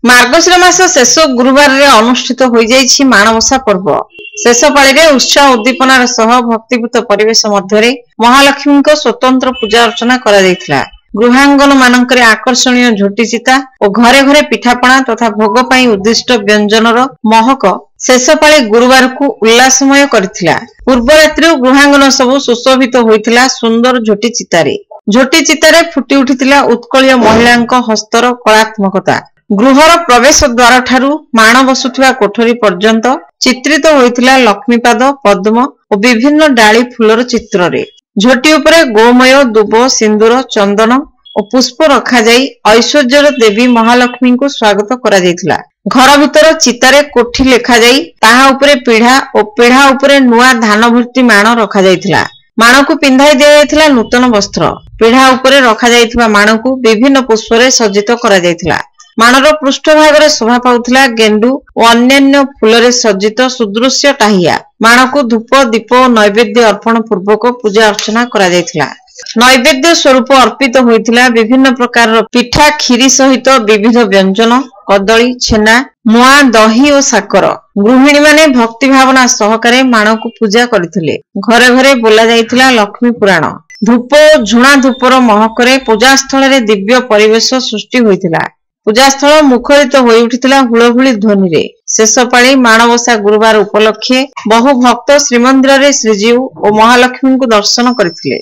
मार्गशीर मास शेष गुरुवार रे अनुष्ठित हो जाइछि माणबसा पर्व। शेष पाली रे उत्साह उद्दीपनार सह भक्तिपूत परिवेश मध्य महालक्ष्मी स्वतंत्र पूजा अर्चना करा जायथिला। गृहांगन मानकरे आकर्षणीय झोटी चिता और घरे घरे पिठापणा तथा भोग पई उद्दिष्ट व्यंजनर महक शेष पाली गुरुवार को उल्लासमय करथिला। पूर्व रात्रि गृहांगन सब सुशोभित होइथिला सुंदर झोटी चितारे। झोटी चितारे फुटी उठिथिला उत्कलीय महिलांक हस्तर कलात्मकता। गृहर प्रवेश द्वार ठारू माण बसुथिबा कोठरी पर्यंत चित्रित होइथिला लक्ष्मीपाद पद्म और विभिन्न डाली फूलर चित्र रे। झोटी उपरे गोमय दुब सिंदूर चंदन और पुष्प रखा जाई ऐश्वर्यर देवी महालक्ष्मी को स्वागत करा जायथिला। घर भीतर चितारे कोठी लेखा जाई ताहा उपरे पीढ़ा और पीढ़ा उपरे नुआ धान भर्ती माण रखा जायथिला। माण को पिंधाई दिया जायथिला नूतन वस्त्र। पीढ़ा उपरे रखा जायथिबा माण को विभिन्न पुष्प रे सज्जित करा जायथिला। माणर पृष्ठभाग रे शोभा पाउथिला गेंडू और अन्यान्य फूल सज्जित सुदृश्य टाहिया। माण को धूप दीप और नैवेद्य अर्पण पूर्वक पूजा अर्चना करा जायथिला। नैवेद्य स्वरूप अर्पित होइथिला विभिन्न प्रकार पिठा खीरी सहित विविध व्यंजन कदली छेना मुआ दही और साकर। गृहिणी माने भक्ति भावना सहकारे माण को पूजा करथिले। घरे घरे बोला जायथिला लक्ष्मी पुराण। धूप झुणा धूपर महकरे पूजा स्थल रे दिव्य परिवेश सृष्टि होइथिला। पूजास्थल मुखरित हो उठिथिला हुलहुली ध्वनि रे। शेष पाली माणबसा गुरुवार उपलक्षे बहु भक्त श्रीमंदिर रे श्रीजीव और महालक्ष्मी को दर्शन करथिले।